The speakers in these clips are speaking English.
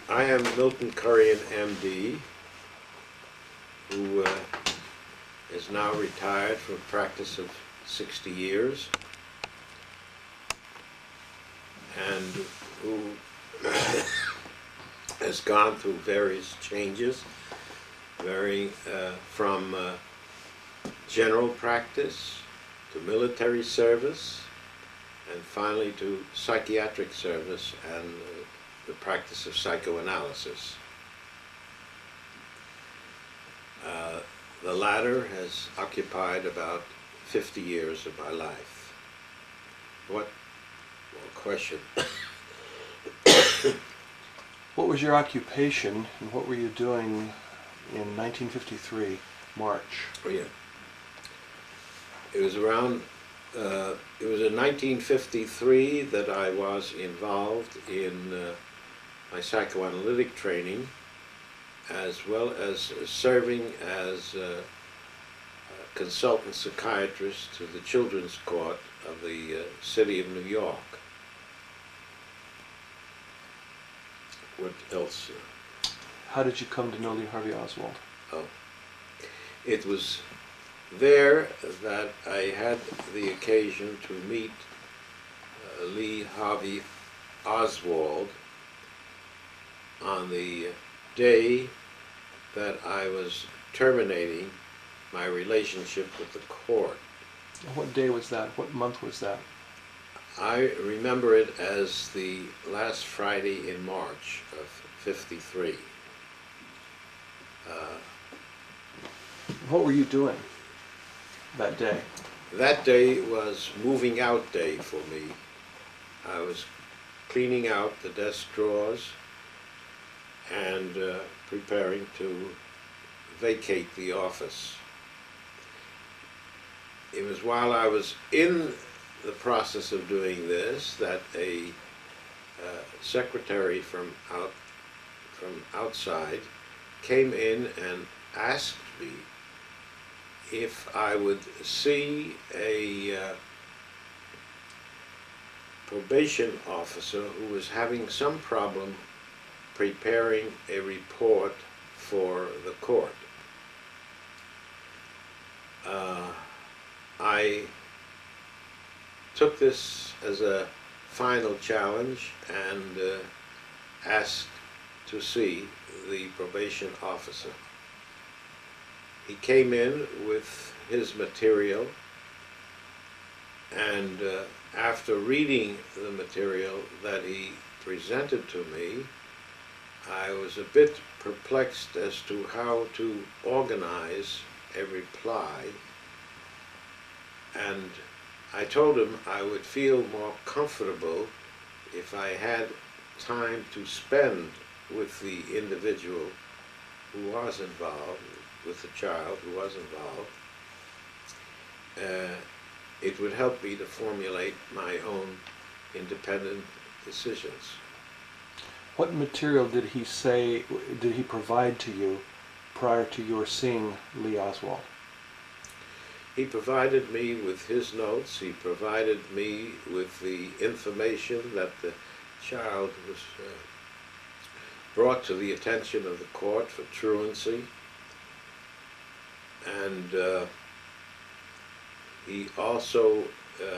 I am Milton Kurian, MD, who is now retired from a practice of 60 years, and who has gone through various changes, varying from general practice to military service, and finally to psychiatric service and the practice of psychoanalysis. The latter has occupied about 50 years of my life. What question? What was your occupation and what were you doing in 1953, March? Oh, yeah. It was around, it was in 1953 that I was involved in my psychoanalytic training, as well as serving as a consultant psychiatrist to the Children's Court of the City of New York. What else? How did you come to know Lee Harvey Oswald? Oh, it was there that I had the occasion to meet Lee Harvey Oswald on the day that I was terminating my relationship with the court. What day was that? What month was that? I remember it as the last Friday in March of '53. What were you doing that day? That day was moving out day for me. I was cleaning out the desk drawers and preparing to vacate the office. It was while I was in the process of doing this that a secretary from outside came in and asked me if I would see a probation officer who was having some problem preparing a report for the court. I took this as a final challenge and asked to see the probation officer. He came in with his material, and after reading the material that he presented to me, I was a bit perplexed as to how to organize a reply, and I told him I would feel more comfortable if I had time to spend with the individual who was involved, with the child who was involved. It would help me to formulate my own independent decisions. What material did he provide to you prior to your seeing Lee Oswald? He provided me with his notes. He provided me with the information that the child was brought to the attention of the court for truancy. And he also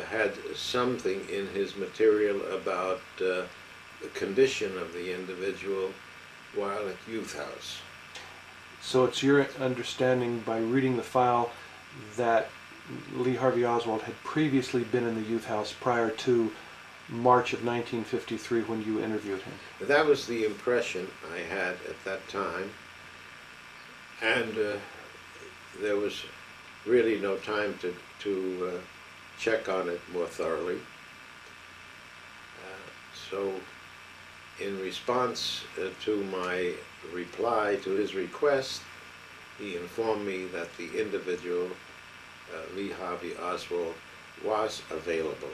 had something in his material about the condition of the individual while at youth house. So it's your understanding by reading the file that Lee Harvey Oswald had previously been in the youth house prior to March of 1953 when you interviewed him? That was the impression I had at that time, and there was really no time to check on it more thoroughly. So in response to my reply to his request, he informed me that the individual, Lee Harvey Oswald, was available,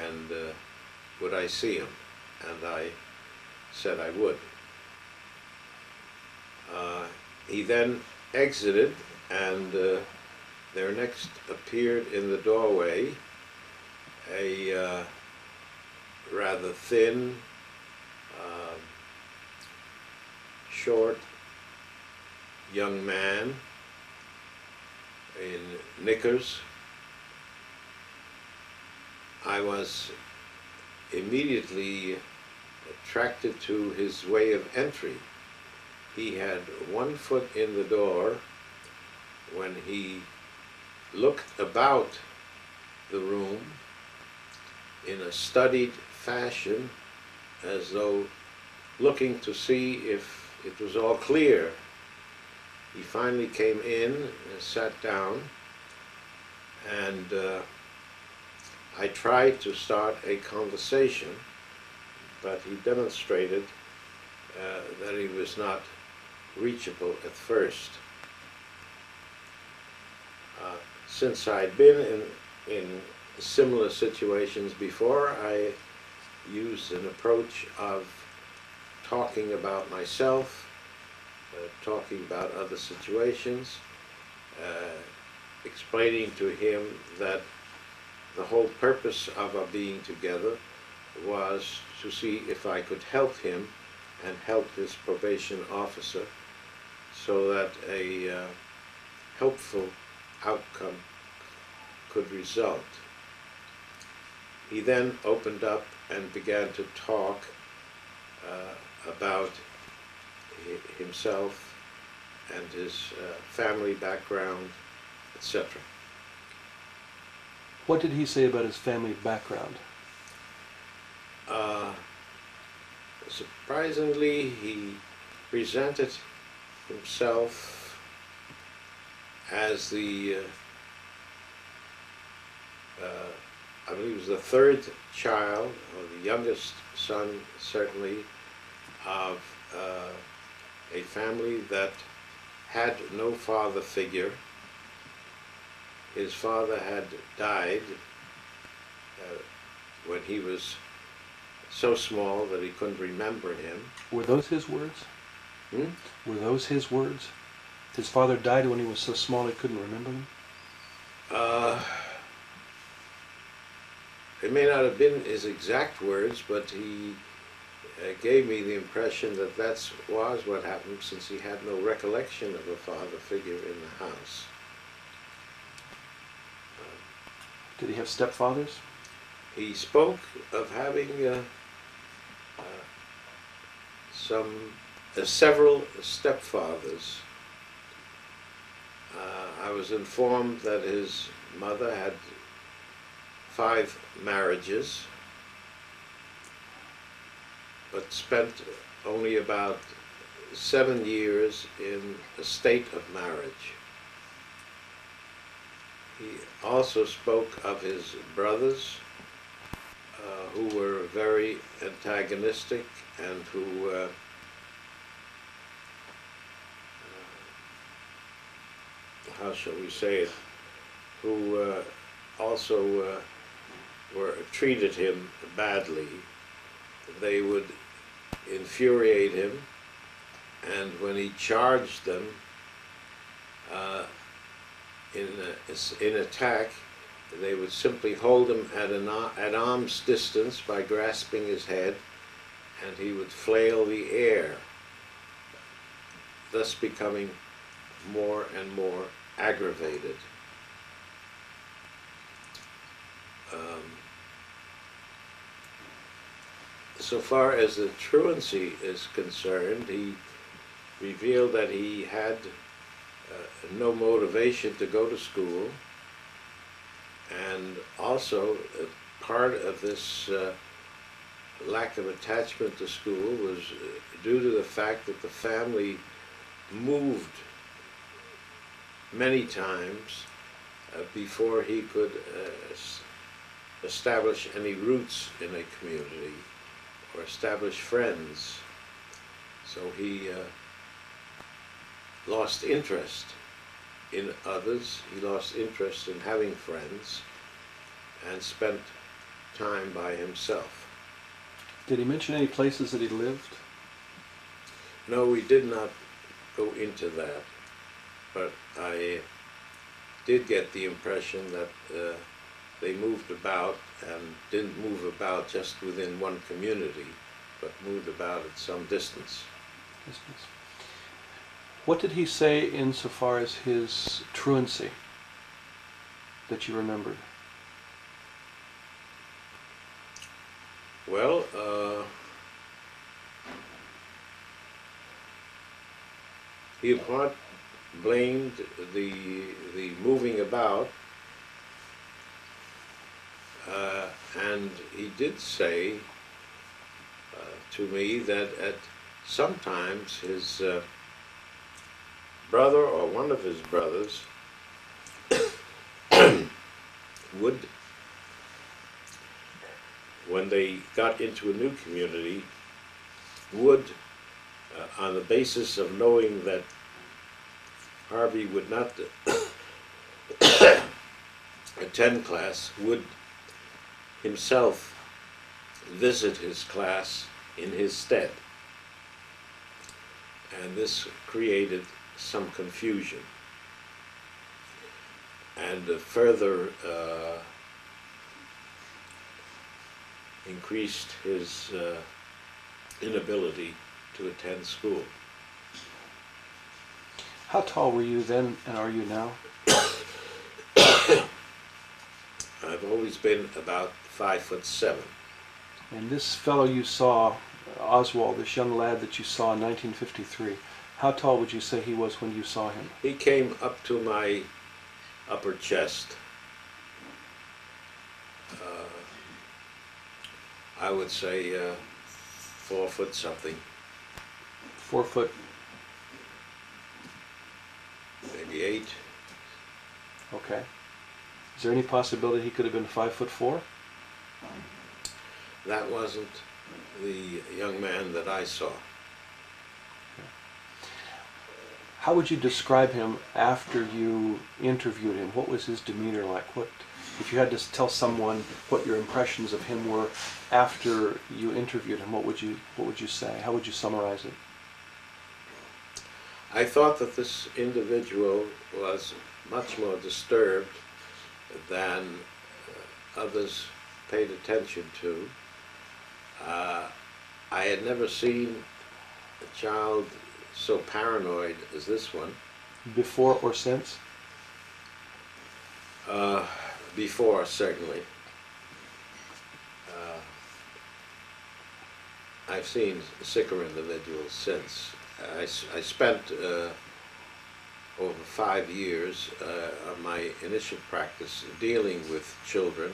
and would I see him? And I said I would. He then exited, and there next appeared in the doorway a rather thin, short young man in knickers. I was immediately attracted to his way of entry. He had one foot in the door when he looked about the room in a studied fashion, as though looking to see if it was all clear. He finally came in and sat down, and I tried to start a conversation, but he demonstrated that he was not reachable at first. Since I'd been in similar situations before, I used an approach of talking about myself, talking about other situations, explaining to him that the whole purpose of our being together was to see if I could help him and help his probation officer so that a helpful outcome could result. He then opened up and began to talk about himself and his family background, etc. What did he say about his family background? Surprisingly, he presented himself as the, I believe it was the third child, or the youngest son certainly, of a family that had no father figure. His father had died when he was so small that he couldn't remember him. Were those his words? Hmm? Were those his words? His father died when he was so small he couldn't remember him? It may not have been his exact words, but he gave me the impression that that was what happened, since he had no recollection of a father figure in the house. Did he have stepfathers? He spoke of having several stepfathers. I was informed that his mother had 5 marriages, but spent only about 7 years in a state of marriage. He also spoke of his brothers, who were very antagonistic and who how shall we say it, who also treated him badly. They would infuriate him, and when he charged them in attack, they would simply hold him at arm's distance by grasping his head, and he would flail the air, thus becoming more and more aggravated. So far as the truancy is concerned, he revealed that he had no motivation to go to school, and also part of this lack of attachment to school was due to the fact that the family moved many times before he could establish any roots in a community or establish friends. So he lost interest in others, he lost interest in having friends, and spent time by himself. Did he mention any places that he lived? No, we did not go into that, but I did get the impression that they moved about, and didn't move about just within one community, but moved about at some distance. What did he say insofar as his truancy that you remembered? Well, he in part blamed the moving about, and he did say to me that at sometimes his brother or one of his brothers would, when they got into a new community, would, on the basis of knowing that Harvey would not attend class, would himself visit his class in his stead. And this created some confusion and further increased his inability to attend school. How tall were you then and are you now? I've always been about 5'7". And this fellow you saw, Oswald, this young lad that you saw in 1953, how tall would you say he was when you saw him? He came up to my upper chest. I would say 4 foot something. 4 foot. Maybe 8. Okay. Is there any possibility he could have been 5'4"? That wasn't the young man that I saw. How would you describe him after you interviewed him? What was his demeanor like? What, if you had to tell someone what your impressions of him were after you interviewed him, what would you say? How would you summarize it? I thought that this individual was much more disturbed than others paid attention to. I had never seen a child so paranoid as this one. Before or since? Before, certainly. I've seen sicker individuals since. I spent over 5 years of my initial practice dealing with children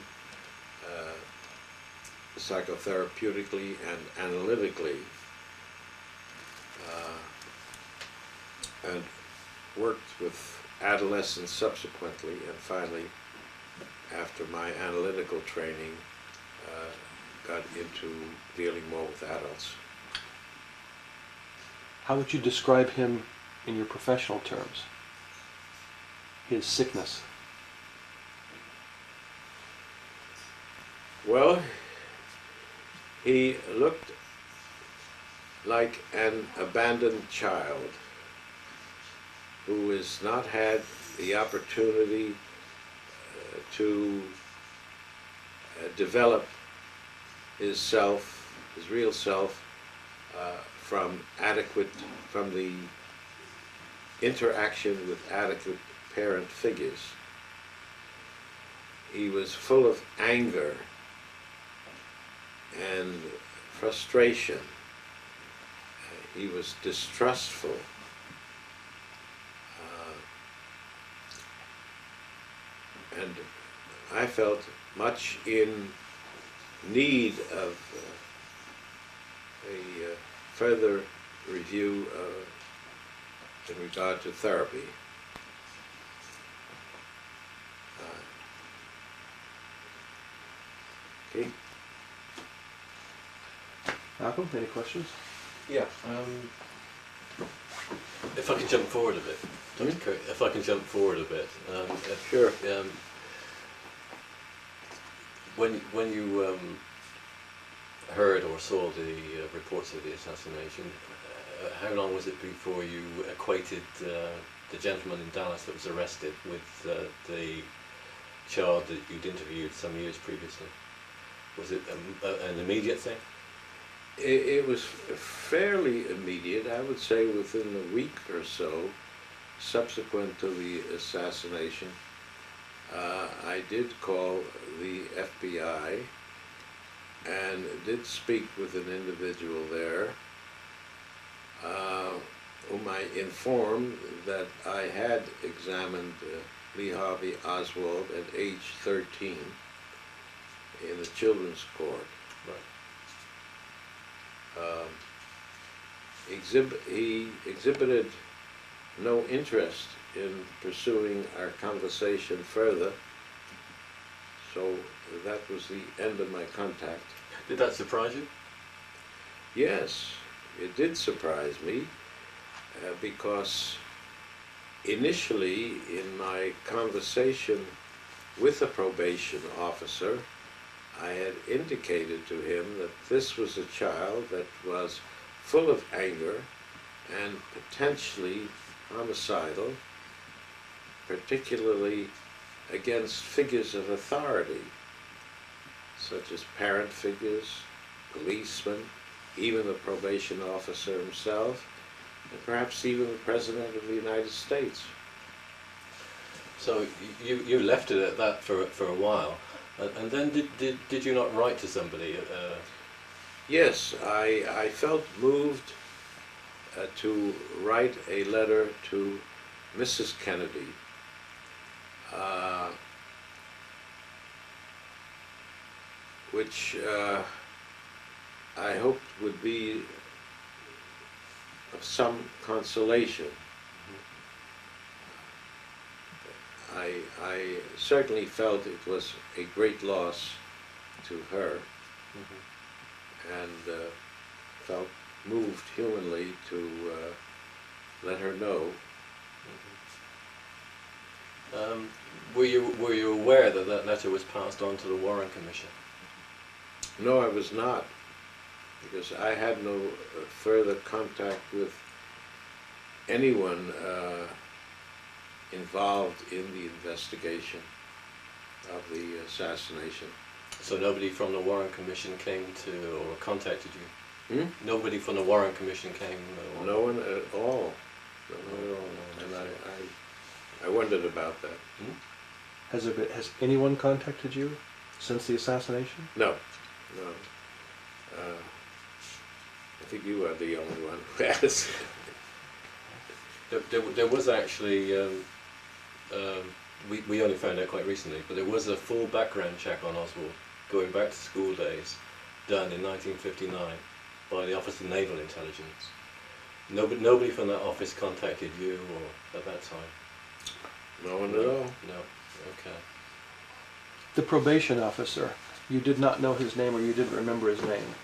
psychotherapeutically and analytically, and worked with adolescents subsequently, and finally, after my analytical training, got into dealing more with adults. How would you describe him in your professional terms? His sickness? Well, he looked like an abandoned child who has not had the opportunity to develop his self, his real self, from the interaction with adequate parent figures. He was full of anger and frustration. He was distrustful. And I felt much in need of a further review in regard to therapy. Okay. Malcolm, any questions? Yeah. If I can jump forward a bit, Dr. Kirk, if I can jump forward a bit. Sure. When you heard or saw the reports of the assassination, how long was it before you equated the gentleman in Dallas that was arrested with the child that you'd interviewed some years previously? Was it an immediate thing? It was fairly immediate, I would say within a week or so, subsequent to the assassination. I did call the FBI and did speak with an individual there, whom I informed that I had examined Lee Harvey Oswald at age 13 in the children's court. He exhibited no interest in pursuing our conversation further, so that was the end of my contact. Did that surprise you? Yes, it did surprise me, because initially in my conversation with the probation officer, I had indicated to him that this was a child that was full of anger and potentially homicidal, particularly against figures of authority, such as parent figures, policemen, even the probation officer himself, and perhaps even the President of the United States. So you left it at that for a while, and then did you not write to somebody? Yes, I felt moved to write a letter to Mrs. Kennedy, which I hoped would be of some consolation. I certainly felt it was a great loss to her, and felt moved humanly to let her know. Were you aware that that letter was passed on to the Warren Commission? No, I was not, because I had no further contact with anyone involved in the investigation of the assassination. So nobody from the Warren Commission came to or contacted you? Hmm? Nobody from the Warren Commission came? No one at all. No one at all. And I wondered about that. Has anyone contacted you since the assassination? No, no. I think you are the only one who has. There was actually, we only found out quite recently, but there was a full background check on Oswald, going back to school days, done in 1959 by the Office of Naval Intelligence. Nobody from that office contacted you or at that time? No one at all. No, okay. The probation officer, you did not know his name or you didn't remember his name,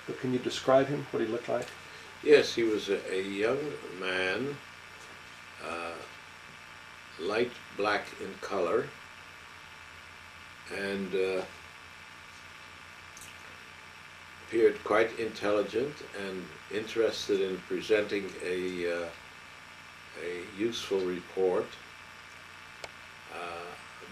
but can you describe him, what he looked like? Yes, he was a young man, light black in color, and appeared quite intelligent and interested in presenting a useful report,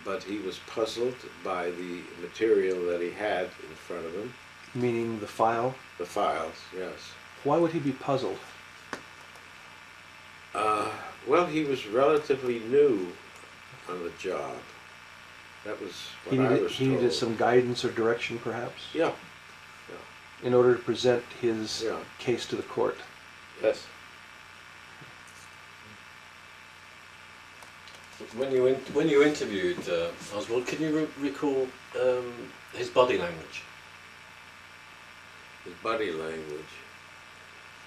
but he was puzzled by the material that he had in front of him. Meaning the file? The files, yes. Why would he be puzzled? Well, he was relatively new on the job. That was what I was told. He needed some guidance or direction, perhaps? Yeah. In order to present his Yeah. case to the court. Yes. When you interviewed Oswald, can you recall his body language? His body language.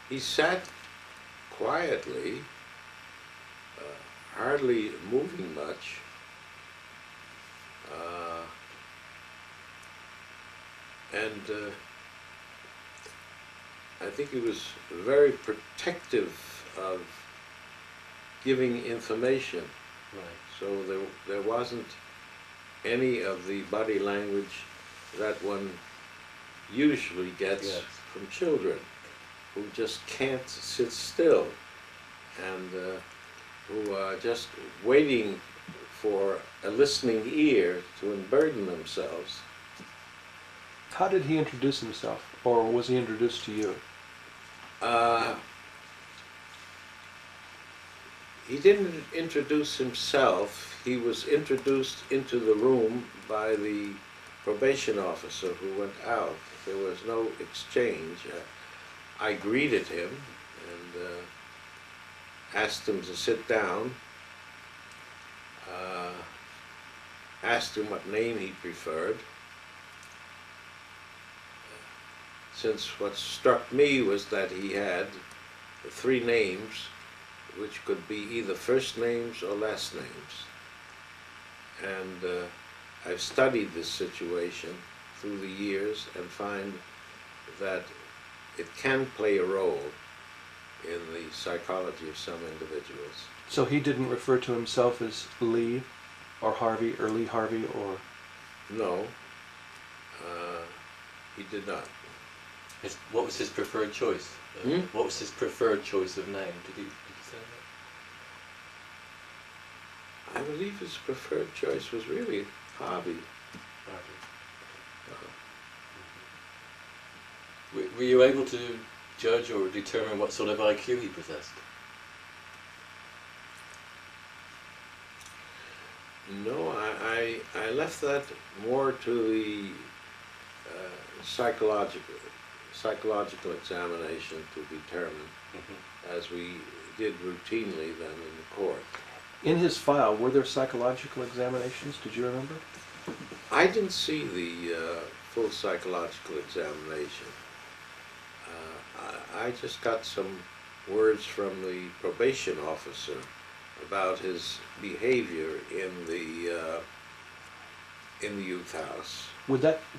He sat quietly, hardly moving much. And I think he was very protective of giving information. Right. So there wasn't any of the body language that one usually gets Yes. from children, who just can't sit still and who are just waiting for a listening ear to unburden themselves. How did he introduce himself? or was he introduced to you? He didn't introduce himself. He was introduced into the room by the probation officer who went out. There was no exchange. I greeted him and asked him to sit down, asked him what name he preferred. Since what struck me was that he had 3 names, which could be either first names or last names. And I've studied this situation through the years and find that it can play a role in the psychology of some individuals. So he didn't refer to himself as Lee or Harvey or Lee Harvey or... No, he did not. What was his preferred choice? What was his preferred choice of name? Did he say that? I believe his preferred choice was really Harvey. Were you able to judge or determine what sort of IQ he possessed? No, I left that more to the psychological examination to determine, as we did routinely then in the court. In his file, were there psychological examinations? Did you remember? I didn't see the full psychological examination. I just got some words from the probation officer about his behavior in the youth house.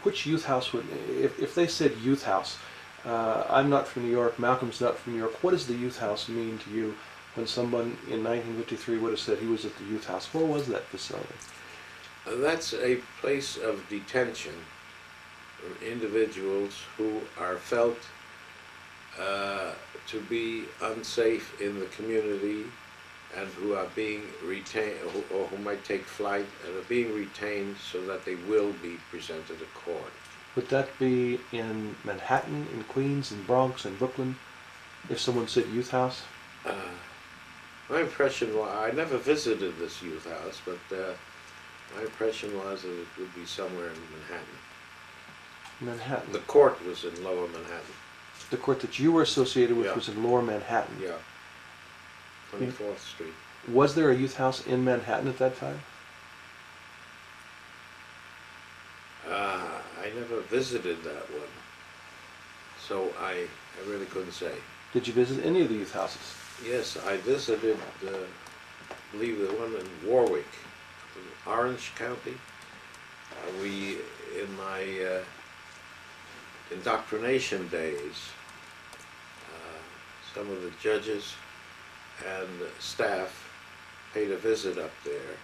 Which youth house would, if they said youth house, I'm not from New York, Malcolm's not from New York, what does the youth house mean to you when someone in 1953 would have said he was at the youth house? Where was that facility? That's a place of detention for individuals who are felt to be unsafe in the community and who are being retained, or who might take flight and are being retained so that they will be presented at court. Would that be in Manhattan, in Queens, in Bronx, in Brooklyn, if someone said youth house? My impression was, I never visited this youth house, but my impression was that it would be somewhere in Manhattan. Manhattan. The court was in Lower Manhattan. The court that you were associated with Yeah. was in Lower Manhattan. Yeah. 24th Street. Was there a youth house in Manhattan at that time? I never visited that one, so I really couldn't say. Did you visit any of the youth houses? Yes, I visited, I believe, the one in Warwick, Orange County. In my indoctrination days, some of the judges and staff paid a visit up there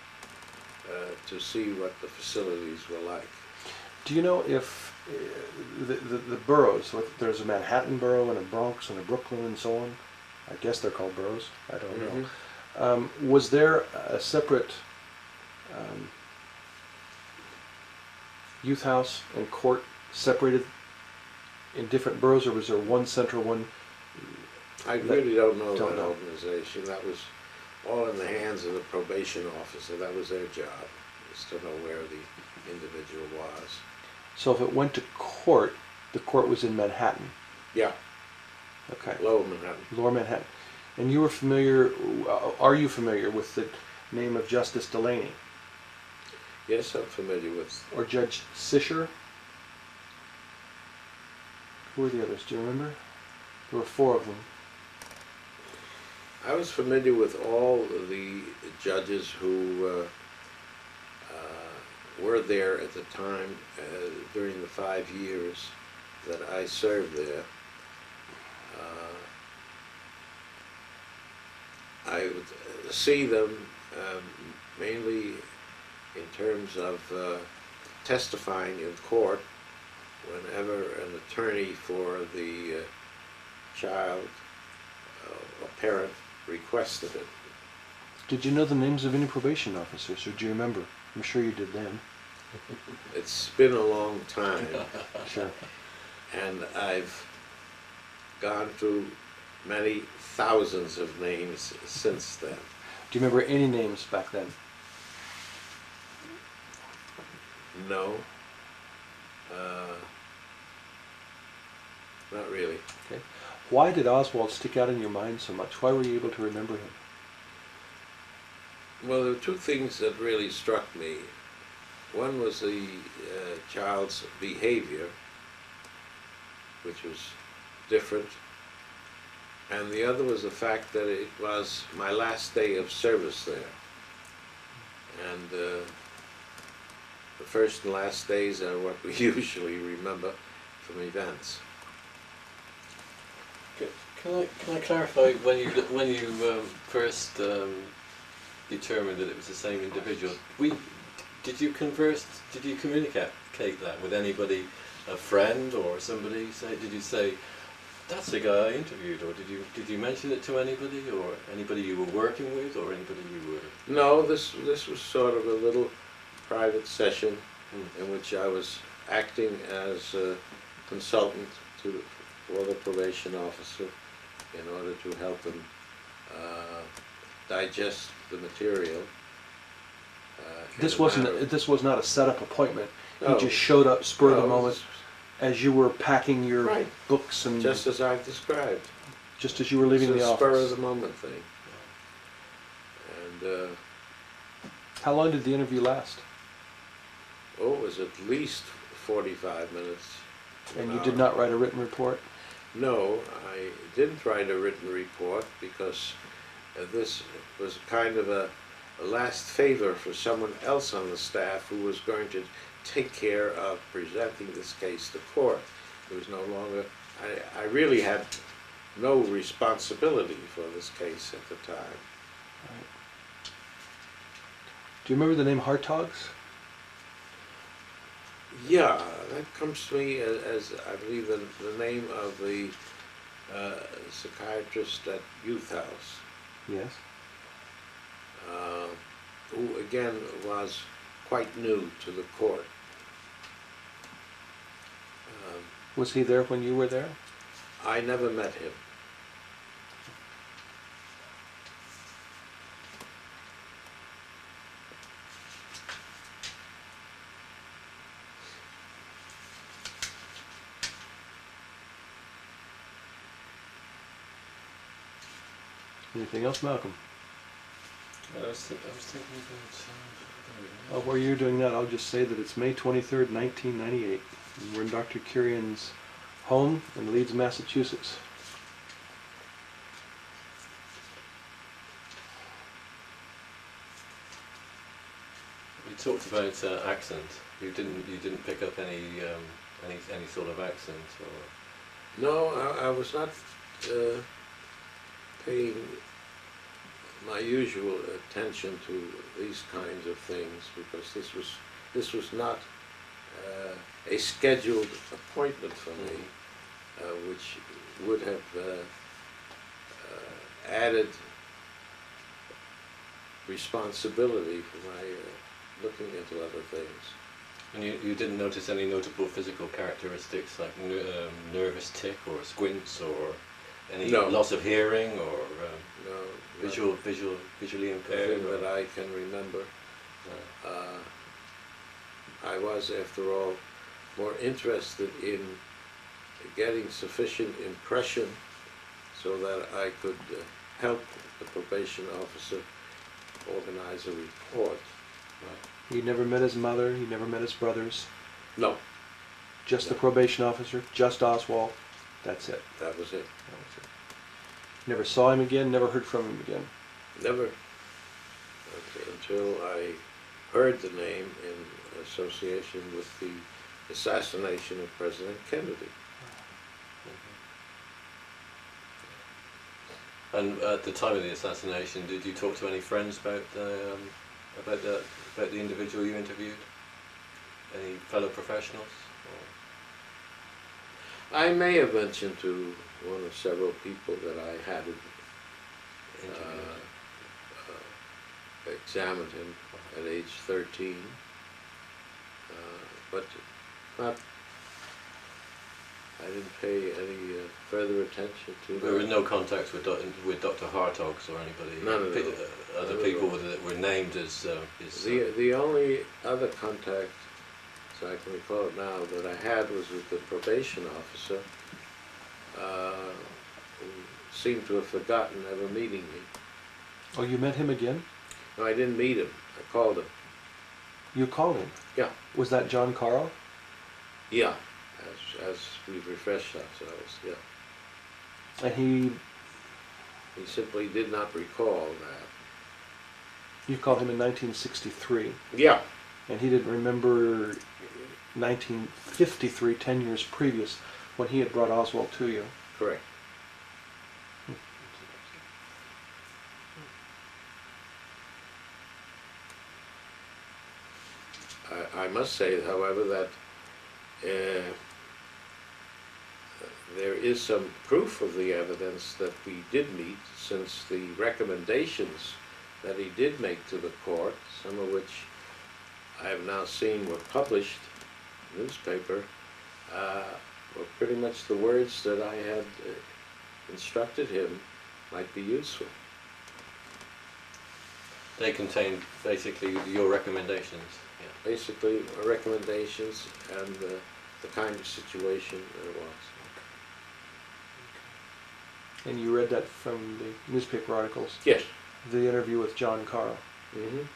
to see what the facilities were like. Do you know if the boroughs, there's a Manhattan borough and a Bronx and a Brooklyn and so on? I guess they're called boroughs. I don't know. Was there a separate youth house and court separated in different boroughs, or was there one central one? I really don't know that organization. That was all in the hands of the probation officer. That was their job, is to know where the individual was. So if it went to court, the court was in Manhattan? Yeah. Okay. Lower Manhattan. Lower Manhattan. And you were familiar, are you familiar with the name of Justice Delaney? Yes, I'm familiar with. Or Judge Sisher? Who were the others? Do you remember? There were 4 of them. I was familiar with all the judges who were there at the time during the 5 years that I served there. I would see them mainly in terms of testifying in court whenever an attorney for the child or parent requested it. Did you know the names of any probation officers, or do you remember? I'm sure you did then. It's been a long time. Sure. and I've gone through many thousands of names since then. Do you remember any names back then? No, not really. Okay. Why did Oswald stick out in your mind so much? Why were you able to remember him? Well, there were two things that really struck me. One was the child's behavior, which was different, and the other was the fact that it was my last day of service there. And the first and last days are what we usually remember from events. Can I clarify, when you first determined that it was the same individual, did you communicate that with anybody, a friend or somebody? Did you say, that's the guy I interviewed, or did you mention it to anybody, or anybody you were working with, or anybody you were? No, this was sort of a little private session in which I was acting as a consultant for the probation officer in order to help him digest the material. This was not a set-up appointment. No. He just showed up spur of the No, moment as you were packing your Right. books and just as I've described. just as you were leaving It's the a spur of office. the moment thing. And How long did the interview last? it was at least 45 minutes. to an And you hour. did not write a written report? No, I didn't write a written report because this was kind of a last favor for someone else on the staff who was going to take care of presenting this case to court. It was no longer, I really had no responsibility for this case at the time. Right. Do you remember the name Hartogs? Yeah, that comes to me as I believe the name of the psychiatrist at Youth House, Yes. who again was quite new to the court. Was he there when you were there? I never met him. Anything else, Malcolm? I was thinking about... While you're doing that, I'll just say that it's May 23rd, 1998. And we're in Dr. Kurian's home in Leeds, Massachusetts. You talked about accent. You didn't pick up any sort of accent, or... No, I was not paying my usual attention to these kinds of things because this was not a scheduled appointment for me, which would have added responsibility for my looking into other things. And you didn't notice any notable physical characteristics like nervous tic or squints or any No. loss of hearing or No, visually impaired? nothing that I can remember. I was, after all, more interested in getting sufficient impression so that I could help the probation officer organize a report. You never met his mother, you never met his brothers, No, just the No. probation officer, just Oswald. That's it. that was it. That was it. Never saw him again, never heard from him again. Never until I heard the name in association with the assassination of President Kennedy. And at the time of the assassination, did you talk to any friends about the individual you interviewed? Any fellow professionals? Or? I may have mentioned to one of several people that I had examined him at age 13, but not. I didn't pay any further attention to There were that. no contacts with Dr. Hartogs or anybody? None at all. Other None at people all. that were named as his... The only other contact, so I can recall it now, that I had was with the probation officer, who seemed to have forgotten ever meeting me. Oh, you met him again? No, I didn't meet him. I called him. You called him? Yeah. Was that John Carl? Yeah, as we've refreshed ourselves, yeah. And he simply did not recall that. You called him in 1963, Yeah, and he didn't remember 1953, 10 years previous, when he had brought Oswald to you. correct. I must say, however, that there is some proof of the evidence that we did meet, since the recommendations that he did make to the court, some of which I have now seen were published in the newspaper, were pretty much the words that I had instructed him might be useful. They contained basically your recommendations. Yeah. Basically, recommendations and the kind of situation that it was. And you read that from the newspaper articles? Yes. The interview with John Carl. Mm-hmm.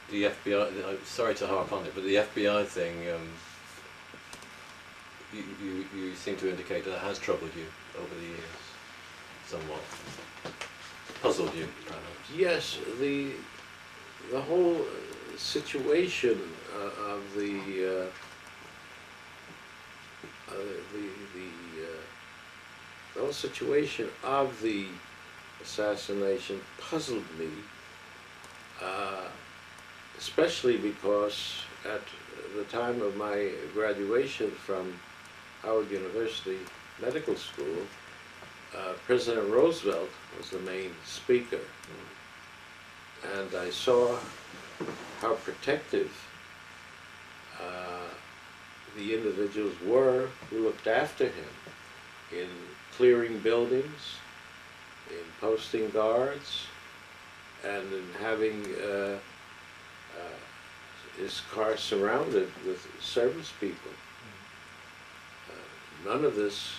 The FBI, sorry to harp on it, but the FBI thing, you seem to indicate that has troubled you over the years, somewhat. Puzzled you, perhaps. Yes, the whole situation of the whole situation of the assassination puzzled me, especially because at the time of my graduation from Howard University Medical School, President Roosevelt was the main speaker, and I saw how protective the individuals were who looked after him in clearing buildings, in posting guards, and in having his car surrounded with service people. None of this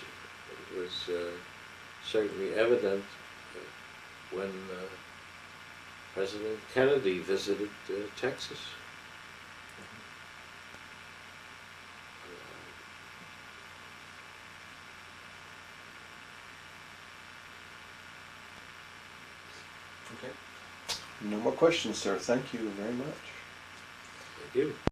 was certainly evident when President Kennedy visited Texas. Okay. No more questions, sir. Thank you very much. Thank you.